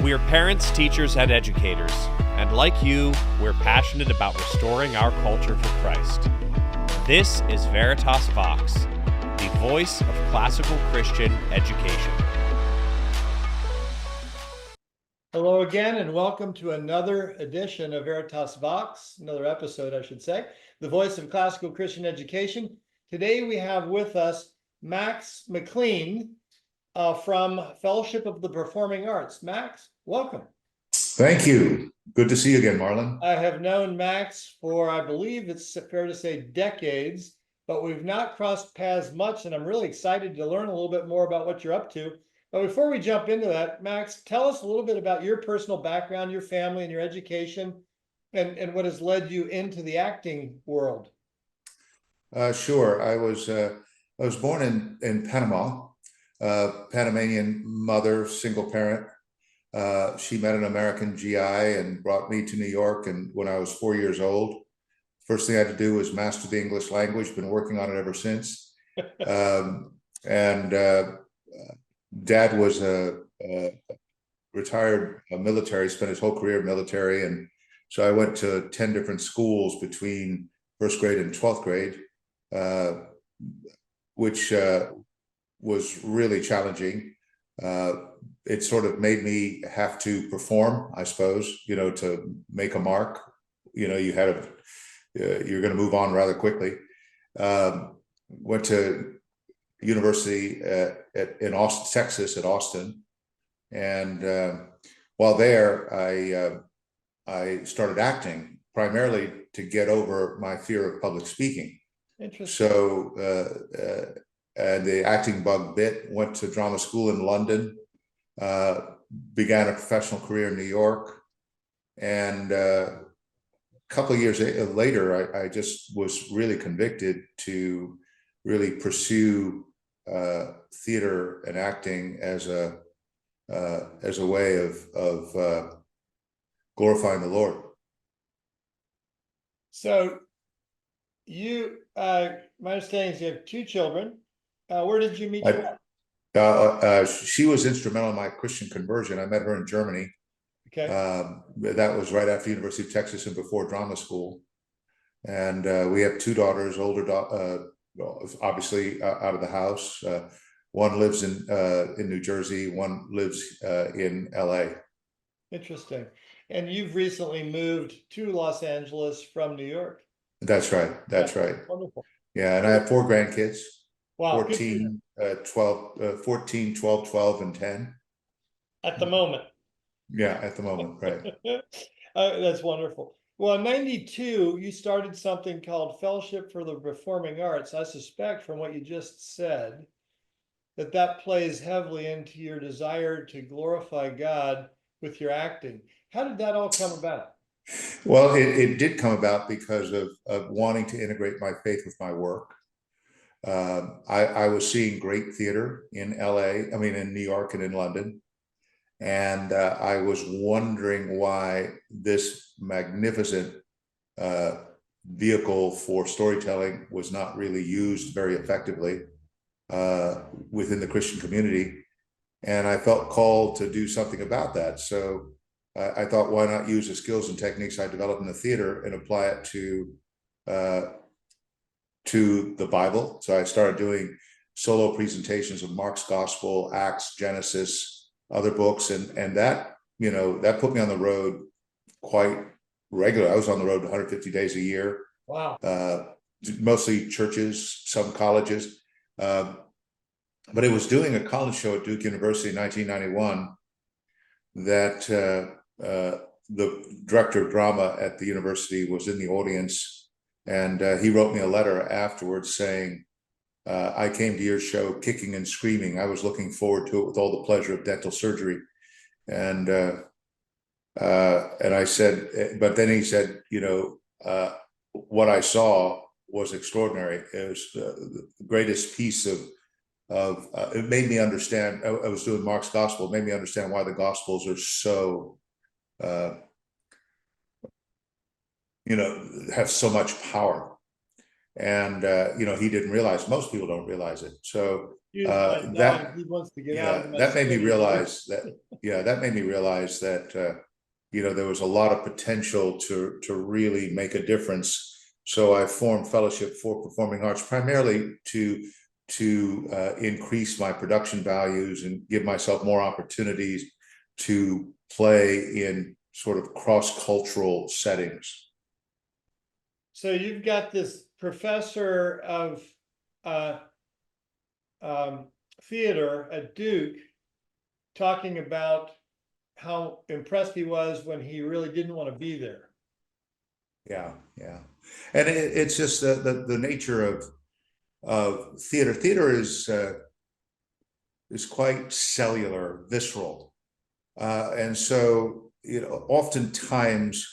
We're parents, teachers, and educators, and like you, we're passionate about restoring our culture for Christ. This is Veritas Vox, the voice of classical Christian education. Hello again, and welcome to another edition of Veritas Vox, another episode, I should say, the voice of classical Christian education. Today we have with us Max McLean from Fellowship of the Performing Arts. Max, welcome. Thank you. Good to see you again, Marlon. I have known Max for, I believe it's fair to say, decades, but we've not crossed paths much, and I'm really excited to learn a little bit more about what you're up to. But before we jump into that, Max, tell us a little bit about your personal background, your family, and your education, and what has led you into the acting world. Sure. I was born in Panama. Panamanian mother, single parent. She met an American GI and brought me to New York. And when I was 4 years old, first thing I had to do was master the English language. Been working on it ever since. Dad was a retired military, spent his whole career military. And so I went to 10 different schools between first grade and 12th grade, which was really challenging. It sort of made me have to perform, I suppose, to make a mark. You're going to move on rather quickly. Went to university in Austin, Texas, at Austin. And while there, I started acting primarily to get over my fear of public speaking. Interesting. So, and the acting bug bit, went to drama school in London, began a professional career in New York. And a couple of years later, I just was really convicted to really pursue theater and acting as a way of glorifying the Lord. So you, my understanding is you have two children. Where did you meet your wife? She was instrumental in my Christian conversion. I met her in Germany. Okay. That was right after University of Texas and before drama school. And we have two daughters, obviously out of the house. One lives in New Jersey. One lives in LA. Interesting. And you've recently moved to Los Angeles from New York. That's right. That's right. Wonderful. Yeah, and I have four grandkids. Wow. 14, 12, and 10. At the moment. Yeah, at the moment, right. That's wonderful. Well, in '92, you started something called Fellowship for the Performing Arts. I suspect from what you just said that plays heavily into your desire to glorify God with your acting. How did that all come about? Well, it did come about because of wanting to integrate my faith with my work. I was seeing great theater in in New York and in London. And I was wondering why this magnificent vehicle for storytelling was not really used very effectively within the Christian community. And I felt called to do something about that. So I thought, why not use the skills and techniques I developed in the theater and apply it to the Bible. So I started doing solo presentations of Mark's Gospel, Acts, Genesis, other books, and that that put me on the road quite regularly. I was on the road 150 days a year. Wow. Mostly churches, some colleges, but it was doing a college show at Duke University in 1991 that the director of drama at the university was in the audience, and he wrote me a letter afterwards saying, I came to your show kicking and screaming. I was looking forward to it with all the pleasure of dental surgery. And I said, but then he said, what I saw was extraordinary. It was the greatest piece of it made me understand. I was doing Mark's Gospel. It made me understand why the Gospels are so, have so much power. And he didn't realize, most people don't realize it. So That he wants to get out yeah, of my that made me study. realize that there was a lot of potential to really make a difference. So I formed Fellowship for Performing Arts primarily to increase my production values and give myself more opportunities to play in sort of cross-cultural settings. So you've got this professor of theater at Duke talking about how impressed he was when he really didn't want to be there. Yeah, and it's just the nature of theater. Theater is quite cellular, visceral, and so oftentimes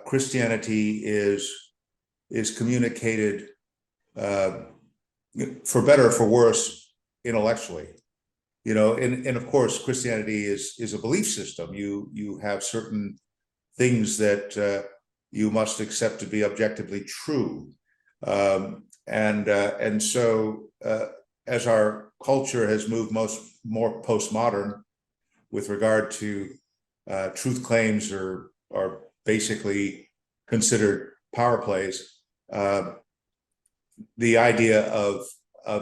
Christianity is communicated, for better or for worse, intellectually. And of course, Christianity is a belief system. You have certain things that you must accept to be objectively true, and so as our culture has moved more postmodern with regard to truth claims are basically considered power plays. The idea of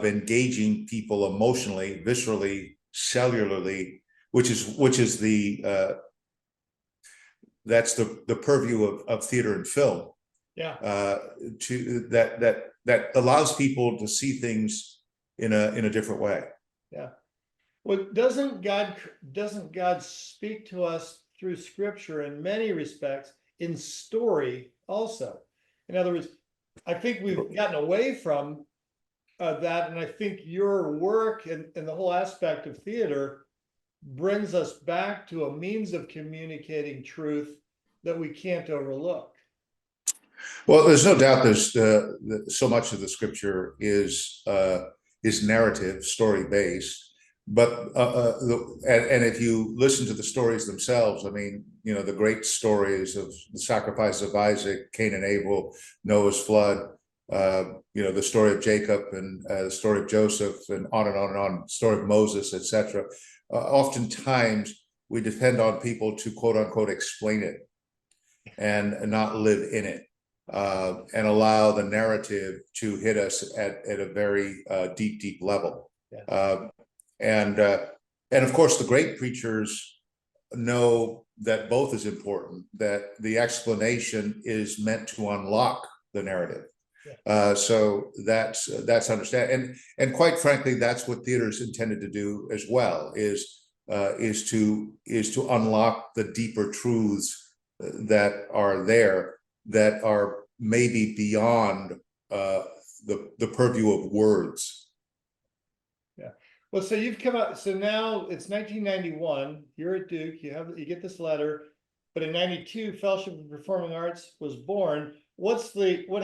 engaging people emotionally, viscerally, cellularly, which is that's the purview of theater and film. Yeah. To that allows people to see things in a different way. Yeah. Well, doesn't God speak to us through Scripture in many respects, in story also? In other words, I think we've gotten away from that, and I think your work and the whole aspect of theater brings us back to a means of communicating truth that we can't overlook. Well, there's no doubt there's so much of the Scripture is narrative, story based. But and if you listen to the stories themselves, I mean, the great stories of the sacrifice of Isaac, Cain and Abel, Noah's flood, the story of Jacob and the story of Joseph, and on and on and on, story of Moses, etc. Oftentimes we depend on people to quote unquote explain it and not live in it, and allow the narrative to hit us at a very deep level. Yeah. And of course, the great preachers know that both is important, that the explanation is meant to unlock the narrative. Yeah. So that's understand, and quite frankly, that's what theater is intended to do as well, is to unlock the deeper truths that are there, that are maybe beyond the purview of words. Well, so you've come out, so now it's 1991, you're at Duke, you get this letter, but in 92, Fellowship of Performing Arts was born. What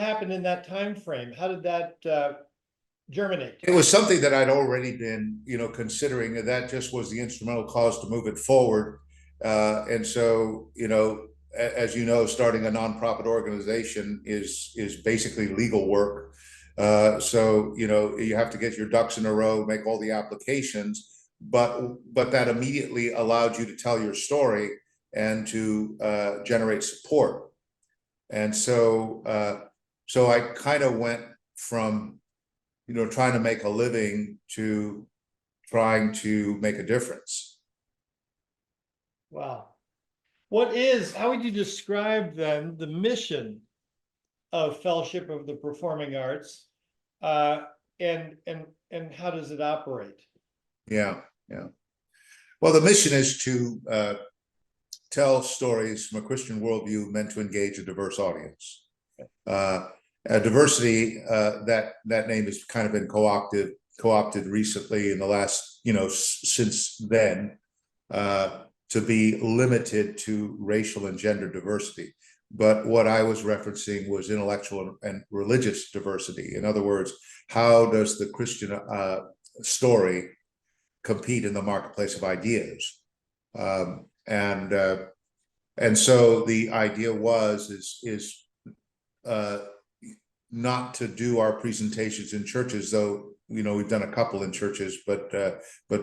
happened in that time frame? How did that germinate? It was something that I'd already been, considering, and that just was the instrumental cause to move it forward. And so, as you know, starting a nonprofit organization is basically legal work. So you have to get your ducks in a row, make all the applications, but that immediately allowed you to tell your story and to generate support. And so I kind of went from trying to make a living to trying to make a difference. Wow. How would you describe then the mission of Fellowship of the Performing Arts, and how does it operate? Yeah. Well, the mission is to tell stories from a Christian worldview meant to engage a diverse audience. Diversity, that name has kind of been co-opted recently in the last, since then, to be limited to racial and gender diversity. But what I was referencing was intellectual and religious diversity. In other words, how does the Christian story compete in the marketplace of ideas? And so the idea is not to do our presentations in churches, though we've done a couple in churches, but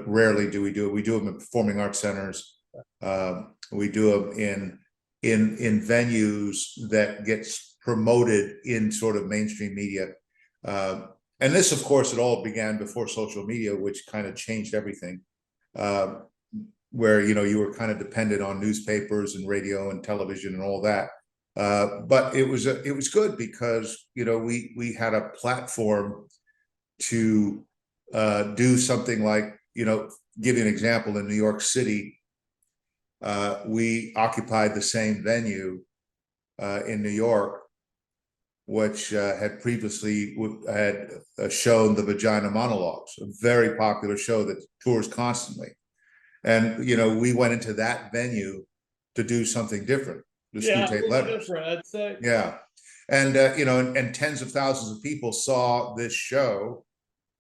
rarely do we do it. We do them in performing arts centers. We do them in venues that gets promoted in sort of mainstream media. And this, of course, it all began before social media, which kind of changed everything. Where you were kind of dependent on newspapers and radio and television and all that. But it was good because we had a platform to do something like, give you an example. In New York City, we occupied the same venue in New York, which had previously had shown the Vagina Monologues, a very popular show that tours constantly. And we went into that venue to do something different. The Screwtape Letters. Different, I'd say. Yeah, and and tens of thousands of people saw this show,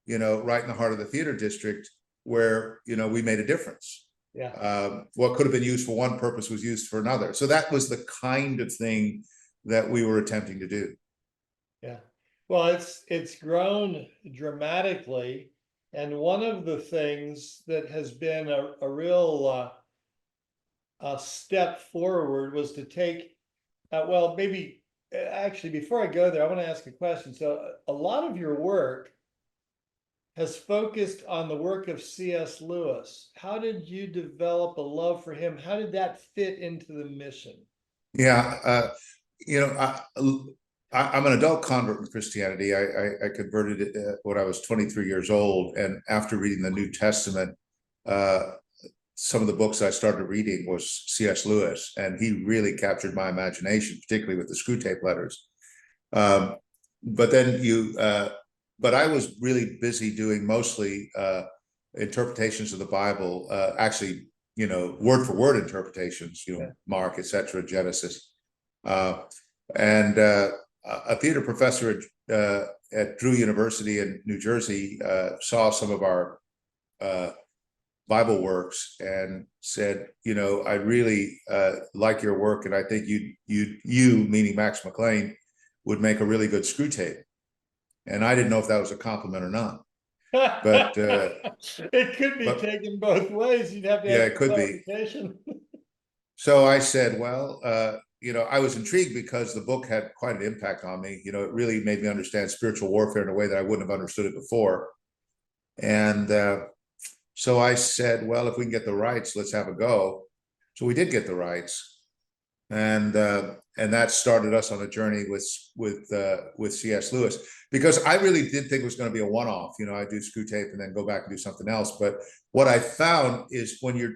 right in the heart of the theater district, where we made a difference. Yeah. What could have been used for one purpose was used for another. So that was the kind of thing that we were attempting to do. Yeah. Well, it's grown dramatically. And one of the things that has been a real a step forward was to take, well, maybe actually before I go there, I want to ask a question. So a lot of your work has focused on the work of C.S. Lewis. How did you develop a love for him? How did that fit into the mission? Yeah, I'm an adult convert in Christianity. I converted it when I was 23 years old, and after reading the New Testament, some of the books I started reading was C.S. Lewis, and he really captured my imagination, particularly with the Screwtape Letters. But I was really busy doing mostly interpretations of the Bible, actually, word for word interpretations, Mark, etc., Genesis, and a theater professor at Drew University in New Jersey saw some of our Bible works and said, I really like your work, and I think you, meaning Max McLean, would make a really good Screwtape. And I didn't know if that was a compliment or not. But it could be taken both ways. You'd have to have it could be. So I said, well, I was intrigued because the book had quite an impact on me. It really made me understand spiritual warfare in a way that I wouldn't have understood it before. And so I said, well, if we can get the rights, let's have a go. So we did get the rights, and that started us on a journey with C.S. Lewis, because I really did think it was going to be a one-off. I do Screwtape and then go back and do something else. But what I found is when you're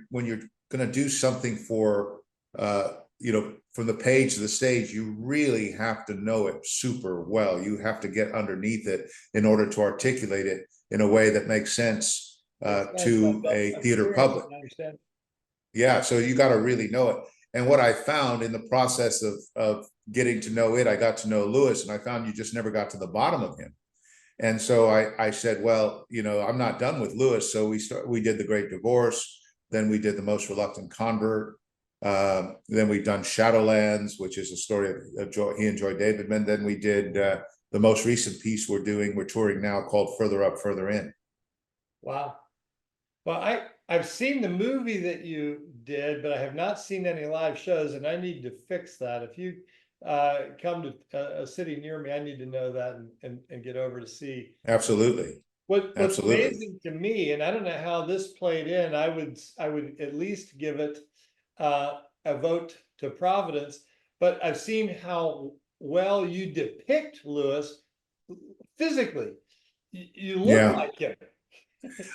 going to do something for from the page to the stage, you really have to know it super well. You have to get underneath it in order to articulate it in a way that makes sense to a theater public. Yeah, so you got to really know it. And what I found in the process of getting to know it, I got to know Lewis, and I found you just never got to the bottom of him. And so I said, well, I'm not done with Lewis. So we did The Great Divorce. Then we did The Most Reluctant Convert. Then we've done Shadowlands, which is a story of he and Joy Davidman. Then we did the most recent piece we're touring now, called Further Up, Further In. Wow. Well, I've seen the movie that you did, but I have not seen any live shows, and I need to fix that. If you come to a city near me, I need to know that and get over to see. Absolutely. What's amazing to me, and I don't know how this played in, I would at least give it a vote to Providence, but I've seen how well you depict Lewis physically. You look like him.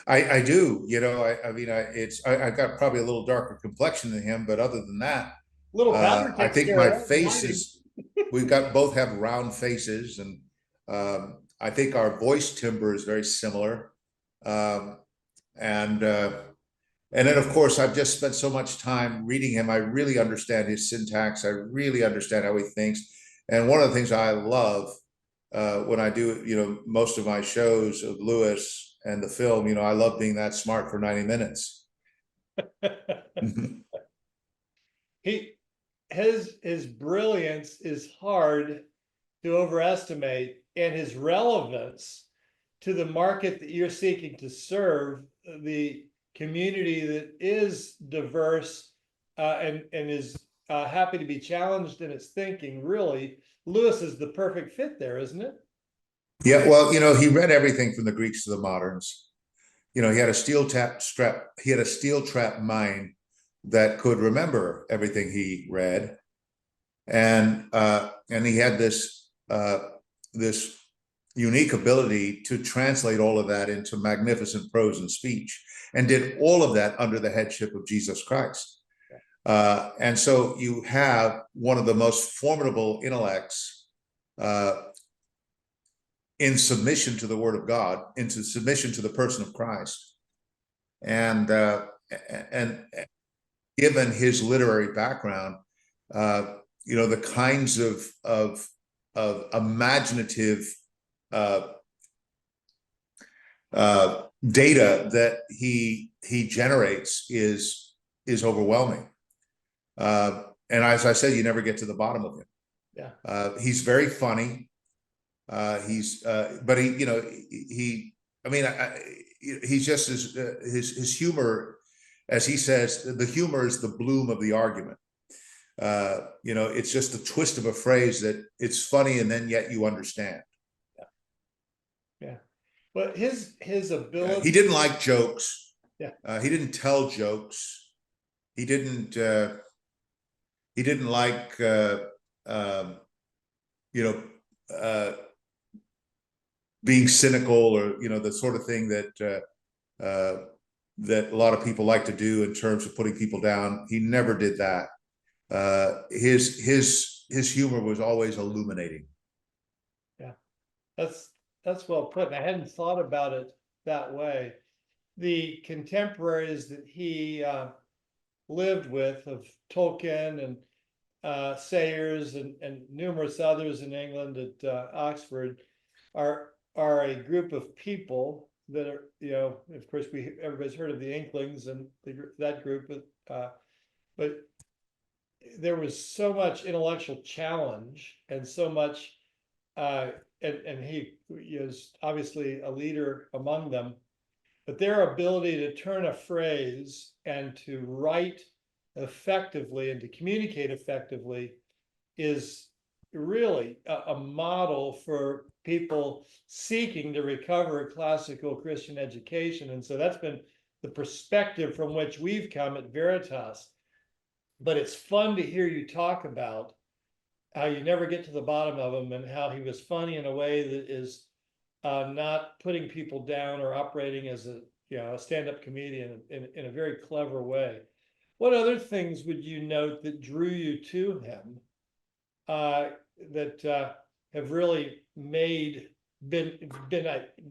I do, I've got probably a little darker complexion than him, but other than that, I think my face is, both have round faces, and I think our voice timbre is very similar. And then, of course, I've just spent so much time reading him. I really understand his syntax. I really understand how he thinks. And one of the things I love when I do, most of my shows of Lewis and the film, I love being that smart for 90 minutes. His brilliance is hard to overestimate, and his relevance to the market that you're seeking to serve, the community that is diverse and is happy to be challenged in its thinking, really, Lewis is the perfect fit there, isn't it? Yeah, well, he read everything from the Greeks to the moderns. He had a steel trap mind that could remember everything he read, and he had this unique ability to translate all of that into magnificent prose and speech, and did all of that under the headship of Jesus Christ. And so you have one of the most formidable intellects in submission to the Word of God, into submission to the person of Christ, and given his literary background, the kinds of imaginative data that he generates is overwhelming. And as I said, you never get to the bottom of him. Yeah. He's very funny. But he's just his humor, as he says, the humor is the bloom of the argument. It's just a twist of a phrase that it's funny and then yet you understand. Yeah. But his ability. He didn't like jokes. Yeah. He didn't tell jokes. He didn't like being cynical, or the sort of thing that that a lot of people like to do in terms of putting people down. He never did that. His humor was always illuminating. Yeah, that's well put. And I hadn't thought about it that way. The contemporaries that he lived with, of Tolkien and Sayers and numerous others in England at Oxford, are a group of people that are, of course, everybody's heard of the Inklings and that group, but there was so much intellectual challenge and so much, and he is obviously a leader among them, but their ability to turn a phrase and to write effectively and to communicate effectively is really a model for people seeking to recover classical Christian education. And so that's been the perspective from which we've come at Veritas. But it's fun to hear you talk about how you never get to the bottom of him, and how he was funny in a way that is not putting people down or operating as a stand-up comedian in a very clever way. What other things would you note that drew you to him that have really been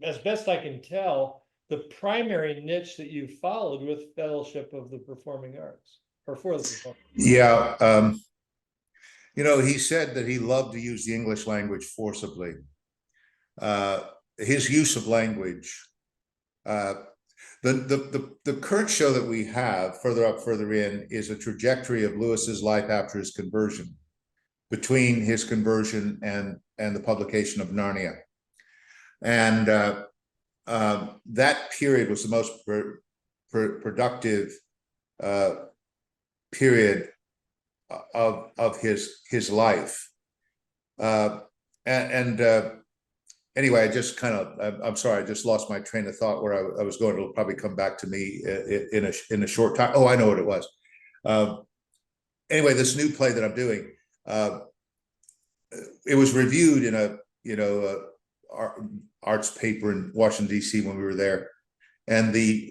as best I can tell, the primary niche that you followed with Fellowship of the Performing Arts, or for the performing arts? Yeah. He said that he loved to use the English language forcibly. His use of language, the current show that we have, Further In, is a trajectory of Lewis's life after his conversion, between his conversion and the publication of Narnia. And that period was the most productive period of his life. Anyway, I just I'm sorry, I just lost my train of thought where I was going. It'll probably come back to me in a short time. Oh, I know what it was. Anyway, this new play that I'm doing, it was reviewed in a arts paper in Washington, D.C. when we were there, and the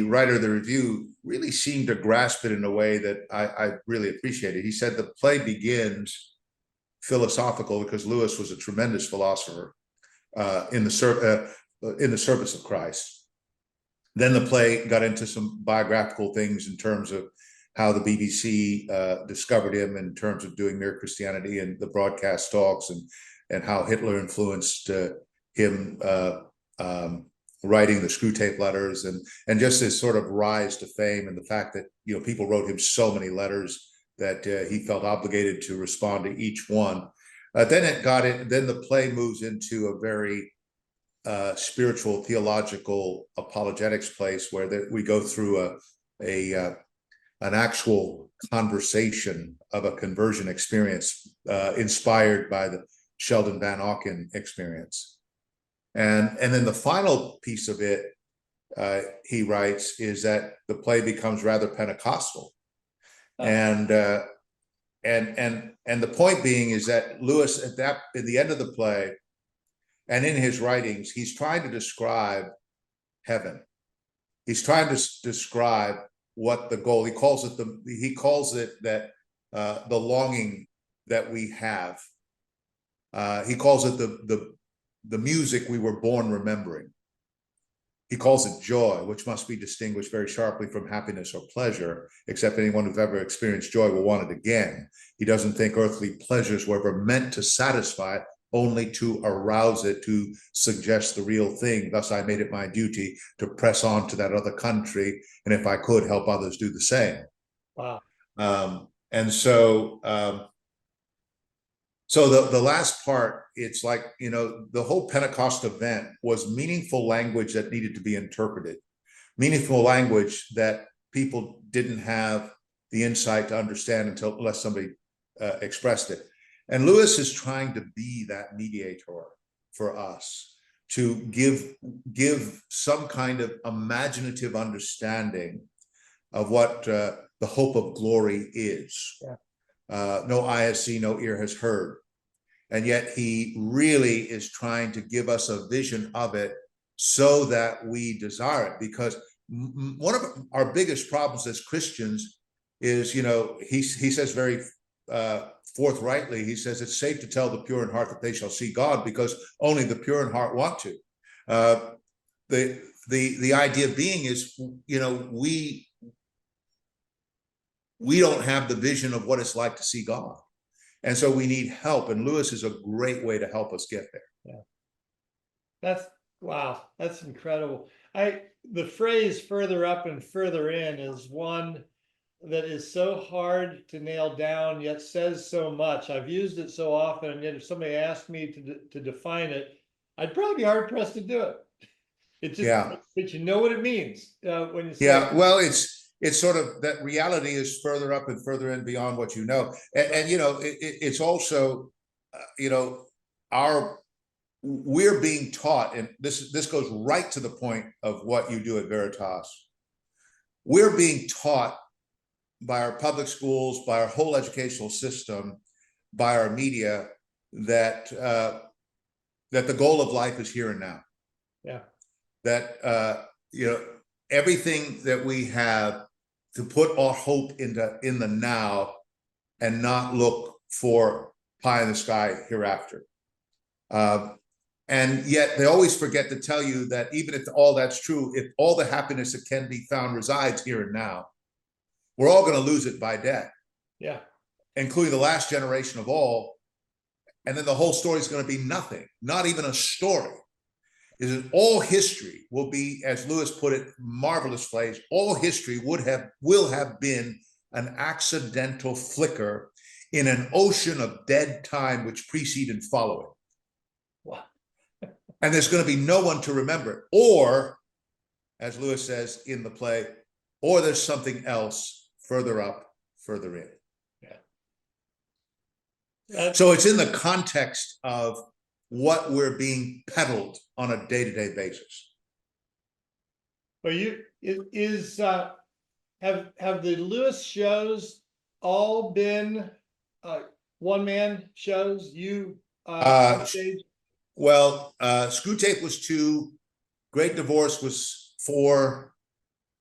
writer of the review really seemed to grasp it in a way that I really appreciated. He said the play begins philosophical because Lewis was a tremendous philosopher in the service of Christ. Then the play got into some biographical things in terms of how the BBC discovered him in terms of doing Mere Christianity and the broadcast talks, and how Hitler influenced him writing the Screwtape Letters, and just his sort of rise to fame, and the fact that people wrote him so many letters that he felt obligated to respond to each one. Then the play moves into a very spiritual, theological, apologetics place where we go through an actual conversation of a conversion experience inspired by the Sheldon Van Auken experience. And then the final piece of it, he writes, is that the play becomes rather Pentecostal. And the point being is that Lewis, at the end of the play, and in his writings, he's trying to describe heaven. He's trying to describe what the goal. He calls it that the longing that we have. He calls it the music we were born remembering. He calls it joy, which must be distinguished very sharply from happiness or pleasure, except anyone who's ever experienced joy will want it again. He doesn't think earthly pleasures were ever meant to satisfy it, only to arouse it, to suggest the real thing. Thus, I made it my duty to press on to that other country, and if I could, help others do the same. Wow. So the last part, it's like, the whole Pentecost event was meaningful language that needed to be interpreted, meaningful language that people didn't have the insight to understand unless somebody expressed it. And Lewis is trying to be that mediator for us, to give some kind of imaginative understanding of what the hope of glory is. Yeah. No eye has seen, no ear has heard. And yet he really is trying to give us a vision of it so that we desire it. Because one of our biggest problems as Christians is, he says very forthrightly, he says it's safe to tell the pure in heart that they shall see God, because only the pure in heart want to. The idea being is, we don't have the vision of what it's like to see God. And so we need help. And Lewis is a great way to help us get there. Yeah. Wow. That's incredible. The phrase "further up and further in" is one that is so hard to nail down, yet says so much. I've used it so often, and yet if somebody asked me to define it, I'd probably be hard pressed to do it. It just, but you know what it means when you say. Yeah. Well, it's sort of that reality is further up and further in beyond what you know. And it's also, we're being taught, and this goes right to the point of what you do at Veritas. We're being taught by our public schools, by our whole educational system, by our media, that the goal of life is here and now. Yeah. That everything that we have, to put our hope in the now and not look for pie in the sky hereafter. And yet they always forget to tell you that even if all that's true, if all the happiness that can be found resides here and now, we're all going to lose it by death. Yeah. Including the last generation of all. And then the whole story is going to be nothing, not even a story. Is that all history will be, as Lewis put it, marvelous phrase, all history will have been an accidental flicker in an ocean of dead time which precede and follow it. Wow. And there's going to be no one to remember it. Or, as Lewis says in the play, or there's something else further up, further in. Yeah. So it's in the context of what we're being peddled on a day-to-day basis. Well, have the Lewis shows all been one-man shows? Well, Screwtape was 2, Great Divorce was 4,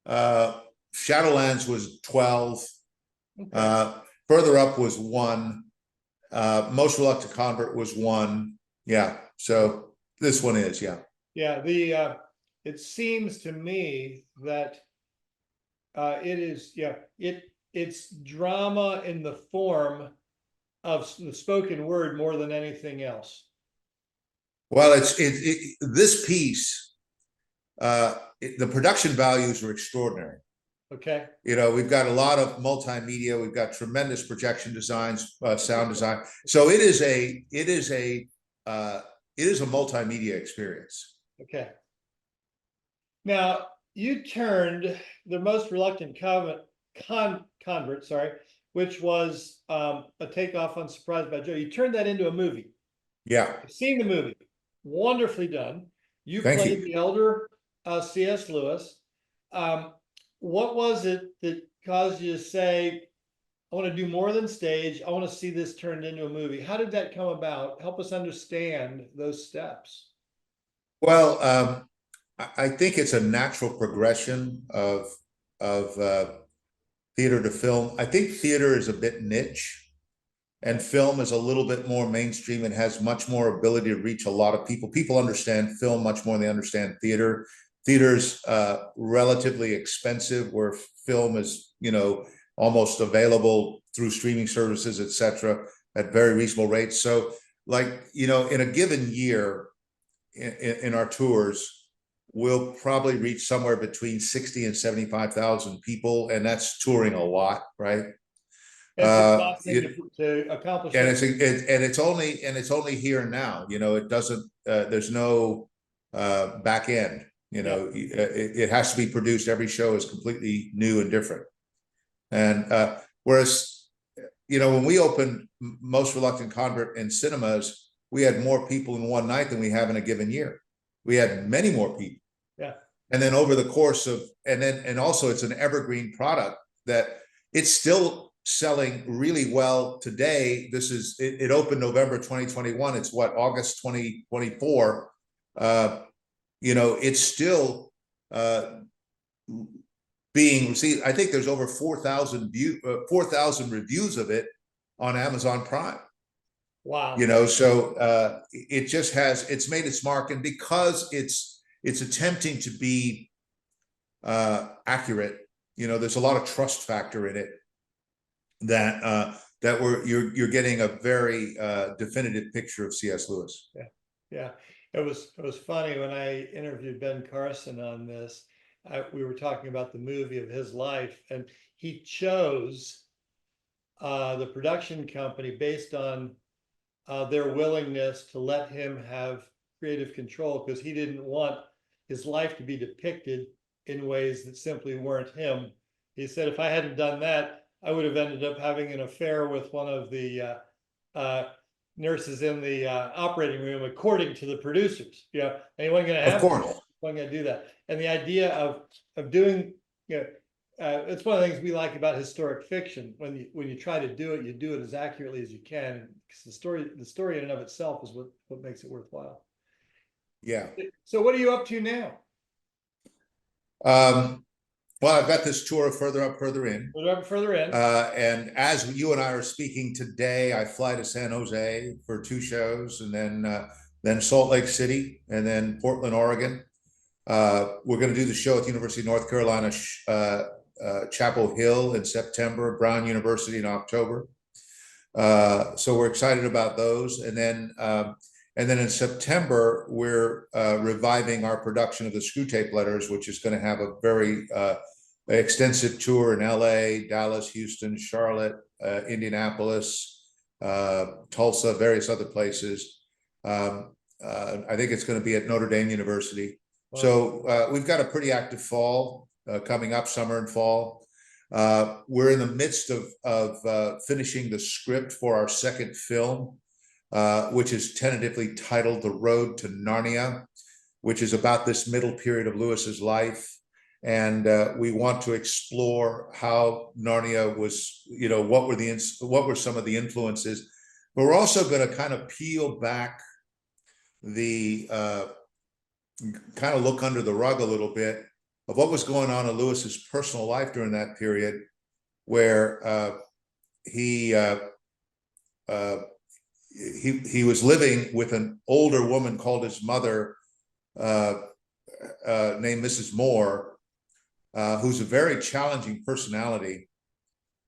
Shadowlands was 12, okay. Further Up was 1, Most Reluctant Convert was 1. Yeah, so this one is, yeah. It seems to me that it is, it's drama in the form of the spoken word more than anything else. Well, this piece, the production values are extraordinary. Okay. We've got a lot of multimedia. We've got tremendous projection designs, sound design. So it is a multimedia experience. Okay. Now, you turned the most reluctant convert, sorry, which was a takeoff on Surprised by Joe. You turned that into a movie. Yeah. I've seen the movie. Wonderfully done. You Thank played you. the elder C.S. Lewis. What was it that caused you to say, I want to do more than stage. I want to see this turned into a movie. How did that come about? Help us understand those steps. Well, I think it's a natural progression of theater to film. I think theater is a bit niche, and film is a little bit more mainstream and has much more ability to reach a lot of people. People understand film much more than they understand theater. Theater's relatively expensive, where film is, almost available through streaming services, etc., at very reasonable rates. So, in a given year, in our tours, we'll probably reach somewhere between 60 and 75,000 people, and that's touring a lot, right? It's exhausting to accomplish. And it's only here and now. It doesn't. There's no back end. It has to be produced. Every show is completely new and different. And whereas, when we opened Most Reluctant Convert in cinemas, we had more people in one night than we have in a given year. We had many more people. Yeah. And then over the course of, and also it's an evergreen product that it's still selling really well today. It opened November 2021. It's August 2024. It's still being received. I think there's over 4,000 reviews of it on Amazon Prime. Wow. So it's made its mark, and because it's attempting to be accurate, there's a lot of trust factor in it that you're getting a very definitive picture of C.S. Lewis. Yeah. It was funny when I interviewed Ben Carson on this. We were talking about the movie of his life, and he chose the production company based on their willingness to let him have creative control, because he didn't want his life to be depicted in ways that simply weren't him. He said, if I hadn't done that, I would have ended up having an affair with one of the nurses in the operating room, according to the producers. And he wasn't going to have. Of course. Wasn't going to do that. And the idea of doing, it's one of the things we like about historic fiction. When you try to do it, you do it as accurately as you can, because the story in and of itself is what makes it worthwhile. Yeah. So what are you up to now? Well, I've got this tour of Further Up, Further In. Further In. And as you and I are speaking today, I fly to San Jose for 2 shows, and then Salt Lake City, and then Portland, Oregon. We're going to do the show at the University of North Carolina, Chapel Hill in September, Brown University in October. So we're excited about those. And then in September, we're reviving our production of the Screwtape Letters, which is going to have a very extensive tour in LA, Dallas, Houston, Charlotte, Indianapolis, Tulsa, various other places. I think it's going to be at Notre Dame University. Wow. So we've got a pretty active fall coming up, summer and fall. We're in the midst of finishing the script for our second film, which is tentatively titled The Road to Narnia, which is about this middle period of Lewis's life. And we want to explore how Narnia was, what were some of the influences. But we're also going to kind of peel back the, kind of look under the rug a little bit of what was going on in Lewis's personal life during that period, where he was living with an older woman called his mother, named Mrs. Moore, who's a very challenging personality.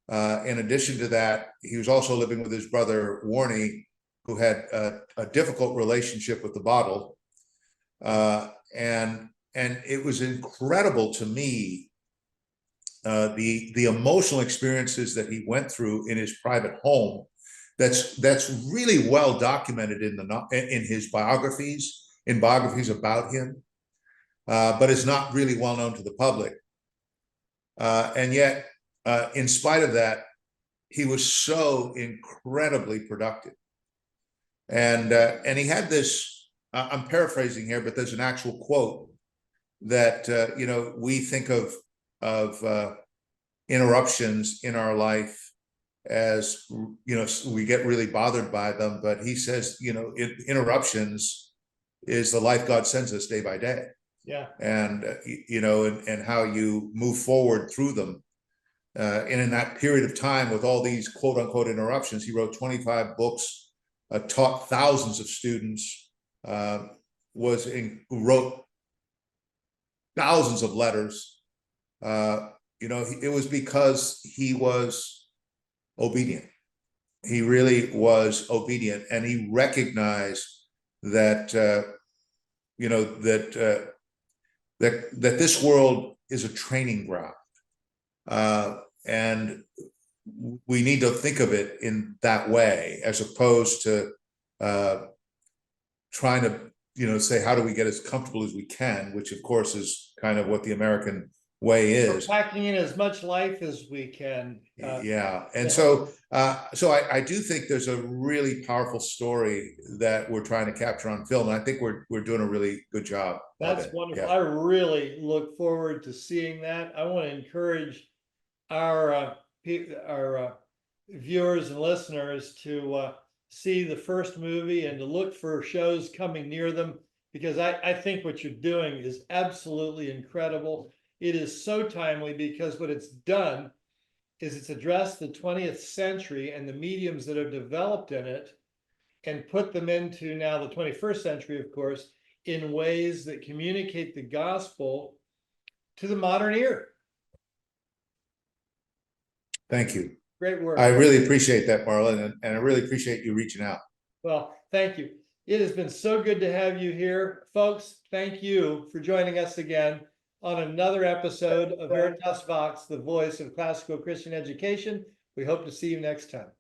In addition to that, he was also living with his brother Warnie, who had a difficult relationship with the bottle. And it was incredible to me, the emotional experiences that he went through in his private home. That's really well documented in his biographies, in biographies about him. but is not really well known to the public. And yet, in spite of that, he was so incredibly productive. And he had this, I'm paraphrasing here, but there's an actual quote that, we think of interruptions in our life as, we get really bothered by them. But he says, interruptions is the life God sends us day by day. Yeah. And, and how you move forward through them. And in that period of time with all these quote unquote interruptions, he wrote 25 books, taught thousands of students, wrote thousands of letters. It was because he was obedient. He really was obedient, and he recognized that, that this world is a training ground. And we need to think of it in that way, as opposed to trying to, say, how do we get as comfortable as we can, which of course is kind of what the American way is. We're packing in as much life as we can. Yeah. And so I do think there's a really powerful story that we're trying to capture on film. And I think we're doing a really good job. That's wonderful. Yeah. I really look forward to seeing that. I want to encourage our viewers and listeners to see the first movie and to look for shows coming near them, because I think what you're doing is absolutely incredible. It is so timely, because what it's done is it's addressed the 20th century and the mediums that have developed in it, and put them into now the 21st century, of course, in ways that communicate the gospel to the modern ear. Thank you. Great work. I really appreciate that, Marlon, and I really appreciate you reaching out. Well, thank you. It has been so good to have you here. Folks, thank you for joining us again on another episode of Veritas Vox, the voice of classical Christian education. We hope to see you next time.